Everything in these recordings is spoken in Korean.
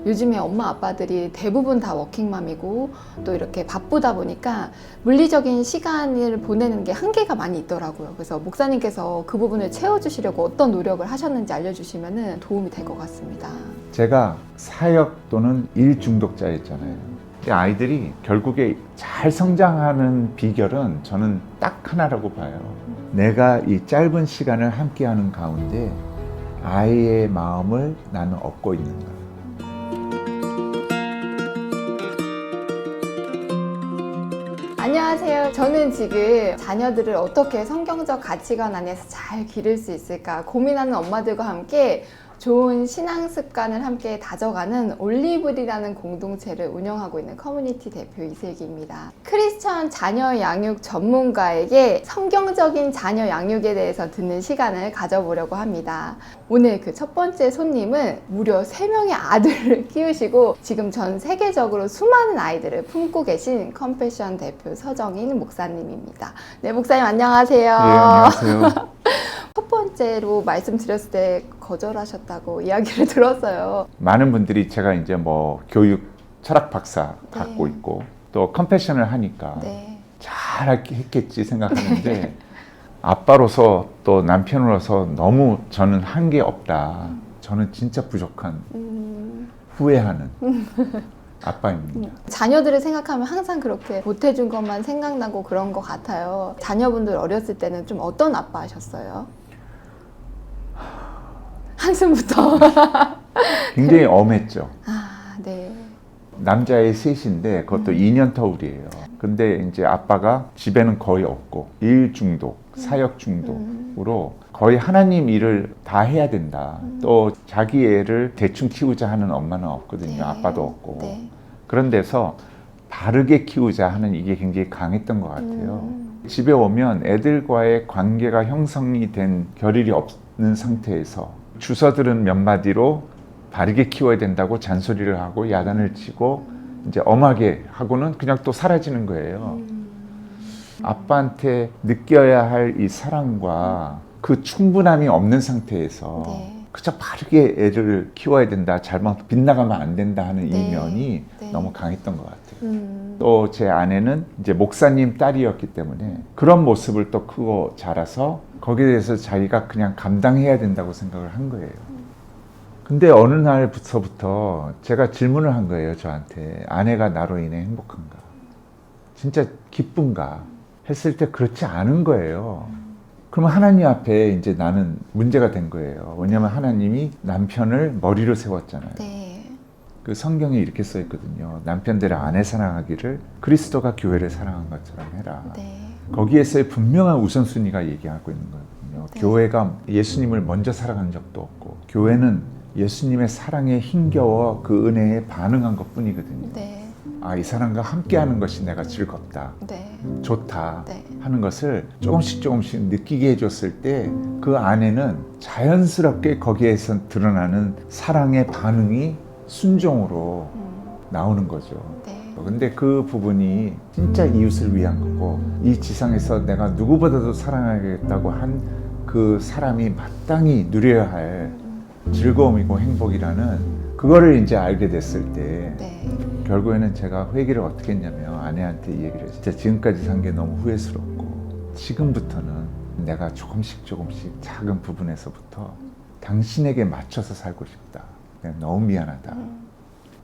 요즘에 엄마 아빠들이 대부분 다 워킹맘이고 또 이렇게 바쁘다 보니까 물리적인 시간을 보내는 게 한계가 많이 있더라고요. 그래서 목사님께서 그 부분을 채워주시려고 어떤 노력을 하셨는지 알려주시면 도움이 될 것 같습니다. 제가 사역 또는 일 중독자였잖아요. 아이들이 결국에 잘 성장하는 비결은 저는 딱 하나라고 봐요. 내가 이 짧은 시간을 함께하는 가운데 아이의 마음을 나는 얻고 있는가. 안녕하세요. 저는 지금 자녀들을 어떻게 성경적 가치관 안에서 잘 기를 수 있을까 고민하는 엄마들과 함께 좋은 신앙 습관을 함께 다져가는 올리브리라는 공동체를 운영하고 있는 커뮤니티 대표 이슬기입니다. 크리스천 자녀 양육 전문가에게 성경적인 자녀 양육에 대해서 듣는 시간을 가져보려고 합니다. 오늘 그 첫 번째 손님은 무려 3명의 아들을 키우시고 지금 전 세계적으로 수많은 아이들을 품고 계신 컴패션 대표 서정인 목사님입니다. 네, 목사님 안녕하세요. 네, 안녕하세요. 첫 번째로 말씀드렸을 때 거절하셨다고 이야기를 들었어요. 많은 분들이 제가 이제 뭐 교육 철학 박사 갖고 있고 또 컴패션을 하니까 잘 했겠지 생각하는데 아빠로서 또 남편으로서 너무 저는 한 게 없다. 저는 진짜 부족한 후회하는 아빠입니다. 자녀들을 생각하면 항상 그렇게 못해준 것만 생각나고 그런 것 같아요. 자녀분들 어렸을 때는 좀 어떤 아빠셨어요? 한숨부터. 굉장히 엄했죠. 아, 네. 남자애 셋인데 그것도 2년 터울이에요. 근데 이제 아빠가 집에는 거의 없고 일 중독, 사역 중독으로 거의 하나님 일을 다 해야 된다. 또 자기 애를 대충 키우자 하는 엄마는 없거든요. 네. 아빠도 없고. 네. 그런 데서 바르게 키우자 하는 이게 굉장히 강했던 것 같아요. 집에 오면 애들과의 관계가 형성이 된 결일이 없는 상태에서 주서들은 몇 마디로 바르게 키워야 된다고 잔소리를 하고 야단을 치고 이제 엄하게 하고는 그냥 또 사라지는 거예요. 아빠한테 느껴야 할 이 사랑과 그 충분함이 없는 상태에서 그저 바르게 애를 키워야 된다, 잘못 빗나가면 안 된다 하는 이 면이 너무 강했던 것 같아요. 또 제 아내는 이제 목사님 딸이었기 때문에 그런 모습을 또 크고 자라서 거기에 대해서 자기가 그냥 감당해야 된다고 생각을 한 거예요. 근데 어느 날부터 제가 질문을 한 거예요, 저한테. 아내가 나로 인해 행복한가? 진짜 기쁜가? 했을 때 그렇지 않은 거예요. 그러면 하나님 앞에 이제 나는 문제가 된 거예요. 왜냐하면 하나님이 남편을 머리로 세웠잖아요. 그 성경에 이렇게 써 있거든요. 남편들의 아내 사랑하기를 그리스도가 교회를 사랑한 것처럼 해라. 거기에서의 분명한 우선순위가 얘기하고 있는 거거든요. 교회가 예수님을 먼저 사랑한 적도 없고 교회는 예수님의 사랑에 힘겨워 그 은혜에 반응한 것 뿐이거든요. 아, 이 사람과 함께하는 것이 내가 즐겁다, 좋다 하는 것을 조금씩 느끼게 해줬을 때 그 안에는 자연스럽게 거기에서 드러나는 사랑의 반응이 순종으로 나오는 거죠. 근데 그 부분이 진짜 이웃을 위한 거고 이 지상에서 내가 누구보다도 사랑하겠다고 한 그 사람이 마땅히 누려야 할 즐거움이고 행복이라는 그거를 이제 알게 됐을 때 결국에는 제가 회개를 어떻게 했냐면 아내한테 이 얘기를 했어요. 진짜 지금까지 산 게 너무 후회스럽고 지금부터는 내가 조금씩 작은 부분에서부터 당신에게 맞춰서 살고 싶다. 내가 너무 미안하다.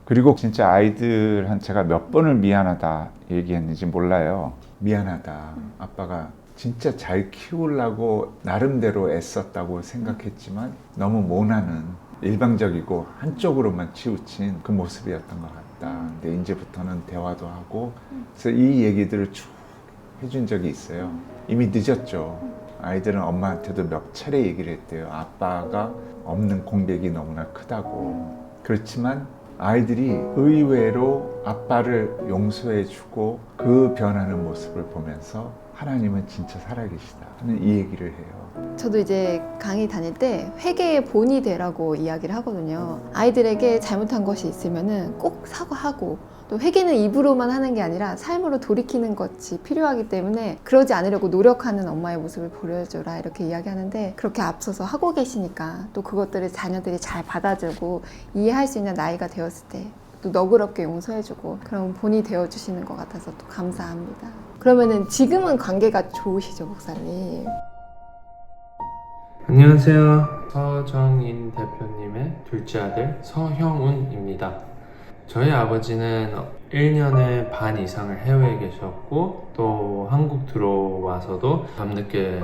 그리고 진짜 아이들한테 제가 몇 번을 미안하다 얘기했는지 몰라요. 미안하다. 아빠가 진짜 잘 키우려고 나름대로 애썼다고 생각했지만 너무 모나는 일방적이고 한쪽으로만 치우친 그 모습이었던 것 같다. 근데 이제부터는 대화도 하고 그래서 이 얘기들을 쭉 해준 적이 있어요. 이미 늦었죠. 아이들은 엄마한테도 몇 차례 얘기를 했대요. 아빠가 없는 공백이 너무나 크다고. 그렇지만 아이들이 의외로 아빠를 용서해주고 그 변하는 모습을 보면서 하나님은 진짜 살아계시다 하는 이 얘기를 해요. 저도 이제 강의 다닐 때 회개의 본이 되라고 이야기를 하거든요. 아이들에게 잘못한 것이 있으면은 꼭 사과하고 또 회개는 입으로만 하는 게 아니라 삶으로 돌이키는 것이 필요하기 때문에 그러지 않으려고 노력하는 엄마의 모습을 보여줘라 이렇게 이야기하는데, 그렇게 앞서서 하고 계시니까 또 그것들을 자녀들이 잘 받아주고 이해할 수 있는 나이가 되었을 때 또 너그럽게 용서해주고 그런 본이 되어주시는 것 같아서 또 감사합니다. 그러면은 지금은 관계가 좋으시죠, 목사님? 안녕하세요. 서정인 대표님의 둘째 아들 서형운입니다. 저희 아버지는 1년에 반 이상을 해외에 계셨고 또 한국 들어와서도 밤늦게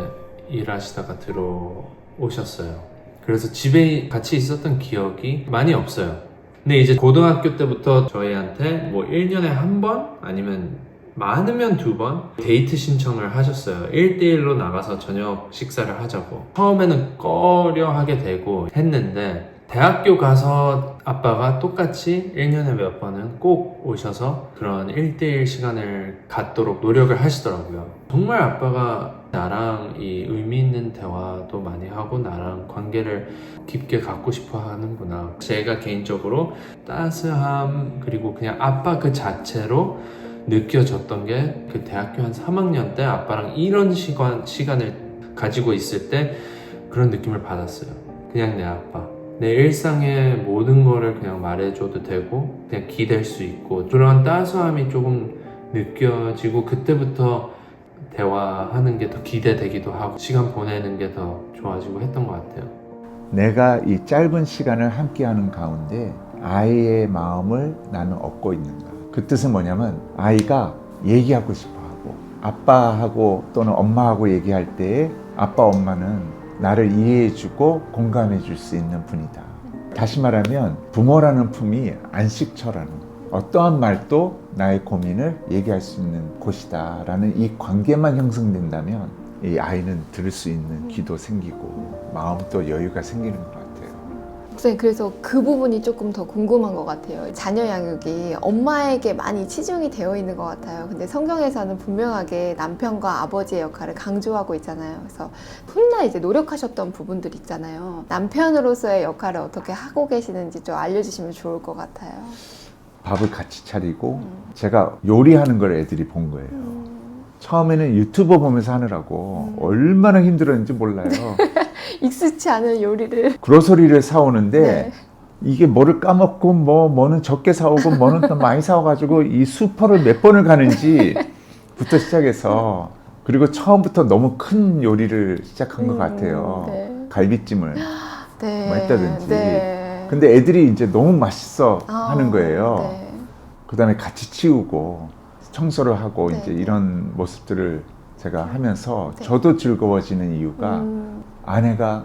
일하시다가 들어오셨어요. 그래서 집에 같이 있었던 기억이 많이 없어요. 근데 이제 고등학교 때부터 저희한테 뭐 1년에 한 번 아니면 많으면 2번 데이트 신청을 하셨어요. 1대1로 나가서 저녁 식사를 하자고. 처음에는 꺼려하게 되고 했는데 대학교 가서 아빠가 똑같이 1년에 몇 번은 꼭 오셔서 그런 1대1 시간을 갖도록 노력을 하시더라고요. 정말 아빠가 나랑 이 의미 있는 대화도 많이 하고 나랑 관계를 깊게 갖고 싶어 하는구나. 제가 개인적으로 따스함 그리고 그냥 아빠 그 자체로 느껴졌던 게 그 대학교 한 3학년 때 아빠랑 이런 시간을 가지고 있을 때 그런 느낌을 받았어요. 그냥 내 아빠. 내 일상의 모든 거를 그냥 말해줘도 되고 그냥 기댈 수 있고 그런 따스함이 조금 느껴지고 그때부터 대화하는 게 더 기대되기도 하고 시간 보내는 게 더 좋아지고 했던 것 같아요. 내가 이 짧은 시간을 함께하는 가운데 아이의 마음을 나는 얻고 있는가. 그 뜻은 뭐냐면 아이가 얘기하고 싶어하고 아빠하고 또는 엄마하고 얘기할 때에 아빠 엄마는 나를 이해해주고 공감해줄 수 있는 분이다. 다시 말하면 부모라는 품이 안식처라는 어떠한 말도 나의 고민을 얘기할 수 있는 곳이다 라는 이 관계만 형성된다면 이 아이는 들을 수 있는 귀도 생기고 마음도 여유가 생기는 것 같아요. 목사님, 그래서 그 부분이 조금 더 궁금한 것 같아요. 자녀 양육이 엄마에게 많이 치중이 되어 있는 것 같아요. 근데 성경에서는 분명하게 남편과 아버지의 역할을 강조하고 있잖아요. 그래서 훗날 이제 노력하셨던 부분들 있잖아요. 남편으로서의 역할을 어떻게 하고 계시는지 좀 알려주시면 좋을 것 같아요. 밥을 같이 차리고 제가 요리하는 걸 애들이 본 거예요. 처음에는 유튜버 보면서 하느라고 얼마나 힘들었는지 몰라요. 익숙치 않은 요리를. 그로서리를 사오는데 네. 이게 뭐를 까먹고 뭐는 적게 사오고 뭐는 또 많이 사와가지고 이 슈퍼를 몇 번을 가는지부터 시작해서 그리고 처음부터 너무 큰 요리를 시작한 것 같아요. 네. 갈비찜을 네. 뭐 했다든지. 네. 근데 애들이 이제 너무 맛있어 하는 거예요. 네. 그 다음에 같이 치우고 청소를 하고 네. 이제 이런 모습들을 제가 하면서 네. 저도 즐거워지는 이유가 아내가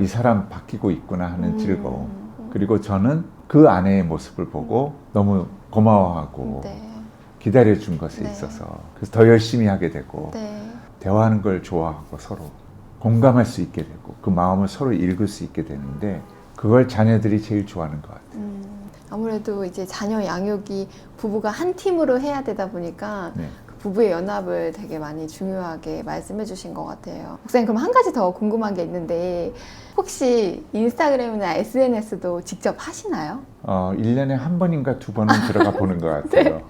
이 사람 바뀌고 있구나 하는 즐거움. 그리고 저는 그 아내의 모습을 보고 너무 고마워하고 네. 기다려준 것에 네. 있어서 그래서 더 열심히 하게 되고 네. 대화하는 걸 좋아하고 서로 공감할 수 있게 되고 그 마음을 서로 읽을 수 있게 되는데 그걸 자녀들이 제일 좋아하는 것 같아요. 아무래도 이제 자녀 양육이 부부가 한 팀으로 해야 되다 보니까 네. 그 부부의 연합을 되게 많이 중요하게 말씀해 주신 것 같아요. 목사님, 그럼 한 가지 더 궁금한 게 있는데 혹시 인스타그램이나 SNS도 직접 하시나요? 1년에 한 번인가 2번은 들어가 보는 것 같아요.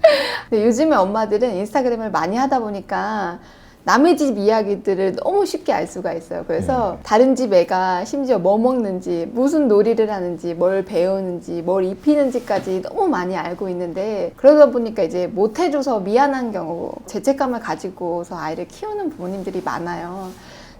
근데 요즘에 엄마들은 인스타그램을 많이 하다 보니까 남의 집 이야기들을 너무 쉽게 알 수가 있어요. 그래서 다른 집 애가 심지어 뭐 먹는지, 무슨 놀이를 하는지, 뭘 배우는지, 뭘 입히는지까지 너무 많이 알고 있는데 그러다 보니까 이제 못 해줘서 미안한 경우, 죄책감을 가지고서 아이를 키우는 부모님들이 많아요.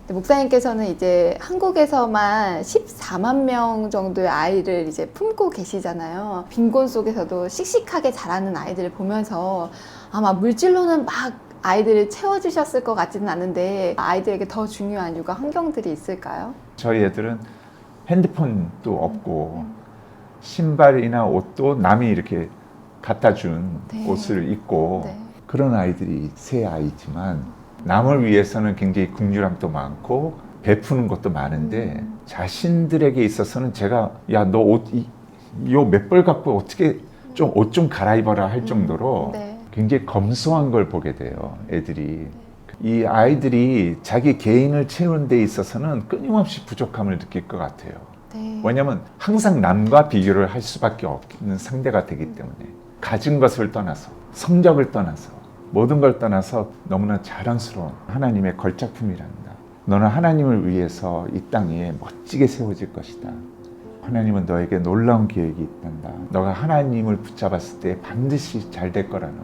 근데 목사님께서는 이제 한국에서만 14만 명 정도의 아이를 이제 품고 계시잖아요. 빈곤 속에서도 씩씩하게 자라는 아이들을 보면서 아마 물질로는 막 아이들을 채워주셨을 것 같지는 않은데 아이들에게 더 중요한 육아 환경들이 있을까요? 저희 애들은 핸드폰도 없고 신발이나 옷도 남이 이렇게 갖다 준 네. 옷을 입고 네. 그런 아이들이 세 아이지만 남을 위해서는 굉장히 긍휼함도 많고 베푸는 것도 많은데 자신들에게 있어서는 제가 야 너 옷 요 몇 벌 갖고 어떻게 좀 옷 좀 갈아입어라 할 정도로 네. 굉장히 검소한 걸 보게 돼요, 애들이. 이 아이들이 자기 개인을 채우는 데 있어서는 끊임없이 부족함을 느낄 것 같아요. 네. 왜냐하면 항상 남과 비교를 할 수밖에 없는 상대가 되기 때문에. 가진 것을 떠나서, 성적을 떠나서, 모든 걸 떠나서 너무나 자랑스러운 하나님의 걸작품이란다. 너는 하나님을 위해서 이 땅에 멋지게 세워질 것이다. 하나님은 너에게 놀라운 계획이 있단다. 너가 하나님을 붙잡았을 때 반드시 잘 될 거라는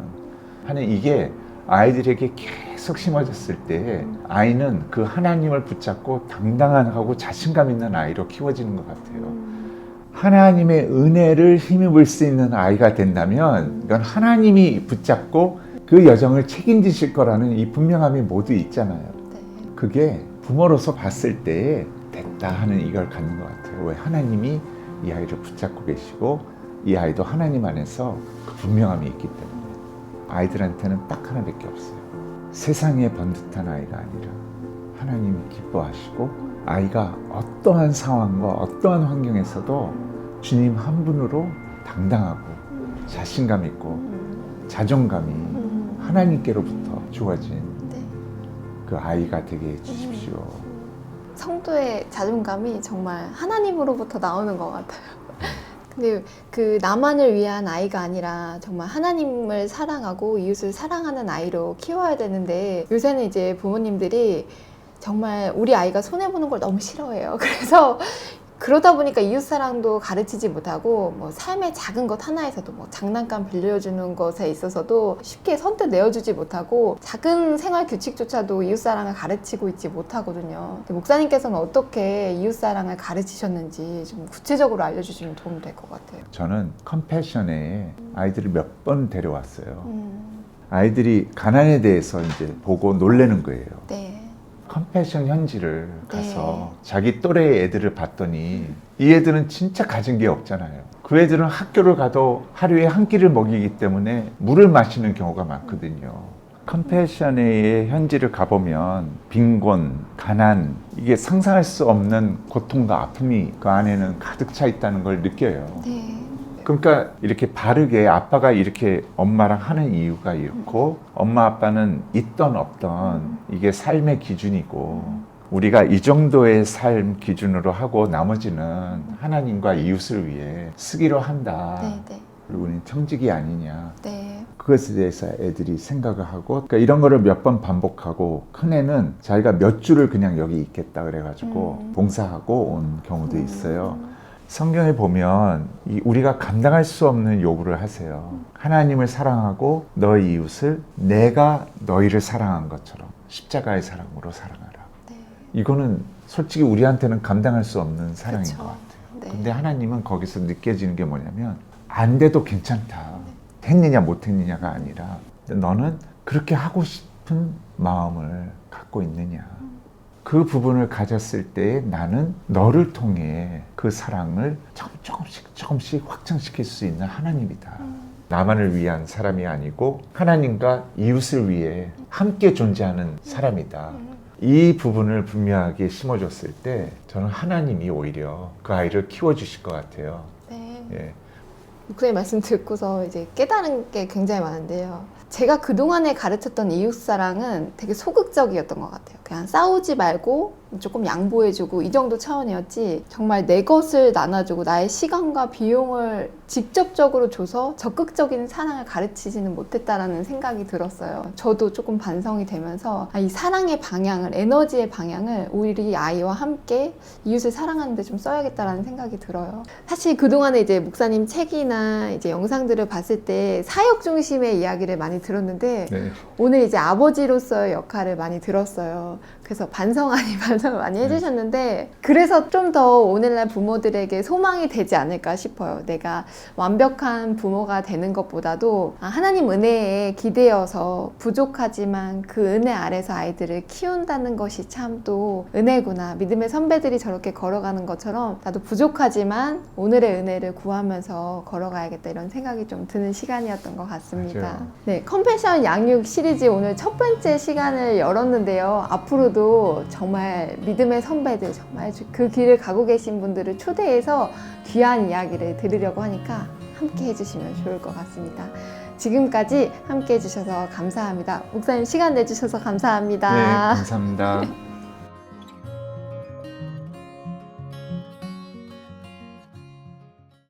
하는, 이게 아이들에게 계속 심어졌을 때 아이는 그 하나님을 붙잡고 당당하고 자신감 있는 아이로 키워지는 것 같아요. 하나님의 은혜를 힘입을 수 있는 아이가 된다면 이건 하나님이 붙잡고 그 여정을 책임지실 거라는 이 분명함이 모두 있잖아요. 그게 부모로서 봤을 때 됐다 하는 이걸 갖는 것 같아요. 왜? 하나님이 이 아이를 붙잡고 계시고 이 아이도 하나님 안에서 그 분명함이 있기 때문에. 아이들한테는 딱 하나밖에 없어요. 세상에 번듯한 아이가 아니라 하나님이 기뻐하시고 아이가 어떠한 상황과 어떠한 환경에서도 주님 한 분으로 당당하고 자신감 있고 자존감이 하나님께로부터 주어진 그 아이가 되게 해주십시오. 성도의 자존감이 정말 하나님으로부터 나오는 것 같아요. 근데 그 나만을 위한 아이가 아니라 정말 하나님을 사랑하고 이웃을 사랑하는 아이로 키워야 되는데, 요새는 이제 부모님들이 정말 우리 아이가 손해보는 걸 너무 싫어해요. 그래서 그러다 보니까 이웃사랑도 가르치지 못하고 뭐 삶의 작은 것 하나에서도 뭐 장난감 빌려주는 것에 있어서도 쉽게 선뜻 내어주지 못하고 작은 생활 규칙조차도 이웃사랑을 가르치고 있지 못하거든요. 목사님께서는 어떻게 이웃사랑을 가르치셨는지 좀 구체적으로 알려주시면 도움이 될 것 같아요. 저는 컴패션에 아이들을 몇 번 데려왔어요. 아이들이 가난에 대해서 이제 보고 놀라는 거예요. 네. 컴패션 현지를 가서 자기 또래 애들을 봤더니 이 애들은 진짜 가진 게 없잖아요. 그 애들은 학교를 가도 하루에 한 끼를 먹이기 때문에 물을 마시는 경우가 많거든요. 컴패션의 현지를 가보면 빈곤, 가난, 이게 상상할 수 없는 고통과 아픔이 그 안에는 가득 차 있다는 걸 느껴요. 네. 그러니까 이렇게 바르게 아빠가 이렇게 엄마랑 하는 이유가 있고, 엄마 아빠는 있던 없던 이게 삶의 기준이고, 우리가 이 정도의 삶 기준으로 하고 나머지는 하나님과 이웃을 위해 쓰기로 한다. 네. 그리고 우리는 청직이 아니냐. 네. 그것에 대해서 애들이 생각을 하고, 그러니까 이런 거를 몇 번 반복하고, 큰 애는 자기가 몇 주를 그냥 여기 있겠다 그래가지고 봉사하고 온 경우도 있어요. 성경에 보면 우리가 감당할 수 없는 요구를 하세요. 하나님을 사랑하고 너희 이웃을 내가 너희를 사랑한 것처럼 십자가의 사랑으로 사랑하라. 네. 이거는 솔직히 우리한테는 감당할 수 없는 사랑인 그쵸. 것 같아요. 네. 근데 하나님은 거기서 느껴지는 게 뭐냐면 안 돼도 괜찮다. 했느냐 못했느냐가 아니라 너는 그렇게 하고 싶은 마음을 갖고 있느냐. 그 부분을 가졌을 때 나는 너를 통해 그 사랑을 조금씩 확장시킬 수 있는 하나님이다. 나만을 위한 사람이 아니고 하나님과 이웃을 위해 함께 존재하는 사람이다. 이 부분을 분명하게 심어줬을 때 저는 하나님이 오히려 그 아이를 키워주실 것 같아요. 네. 예. 목사님 말씀 듣고서 이제 깨달은 게 굉장히 많은데요. 제가 그동안에 가르쳤던 이웃사랑은 되게 소극적이었던 것 같아요. 그냥 싸우지 말고 조금 양보해주고 이 정도 차원이었지, 정말 내 것을 나눠주고 나의 시간과 비용을 직접적으로 줘서 적극적인 사랑을 가르치지는 못했다라는 생각이 들었어요. 저도 조금 반성이 되면서 이 사랑의 방향을, 에너지의 방향을 우리 아이와 함께 이웃을 사랑하는 데 좀 써야겠다라는 생각이 들어요. 사실 그동안에 이제 목사님 책이나 이제 영상들을 봤을 때 사역 중심의 이야기를 많이 들었는데 네. 오늘 이제 아버지로서의 역할을 많이 들었어요. 그래서 반성 아닌 반성을 많이 해주셨는데, 그래서 좀 더 오늘날 부모들에게 소망이 되지 않을까 싶어요. 내가 완벽한 부모가 되는 것보다도 하나님 은혜에 기대어서 부족하지만 그 은혜 아래서 아이들을 키운다는 것이 참 또 은혜구나. 믿음의 선배들이 저렇게 걸어가는 것처럼 나도 부족하지만 오늘의 은혜를 구하면서 걸어가야겠다, 이런 생각이 좀 드는 시간이었던 것 같습니다. 맞아요. 네, 컴패션 양육 시리즈 오늘 첫 번째 시간을 열었는데요. 앞으로도 정말 믿음의 선배들, 정말 그 길을 가고 계신 분들을 초대해서 귀한 이야기를 들으려고 하니까 함께 해주시면 좋을 것 같습니다. 지금까지 함께 해주셔서 감사합니다. 목사님 시간 내주셔서 감사합니다. 네, 감사합니다.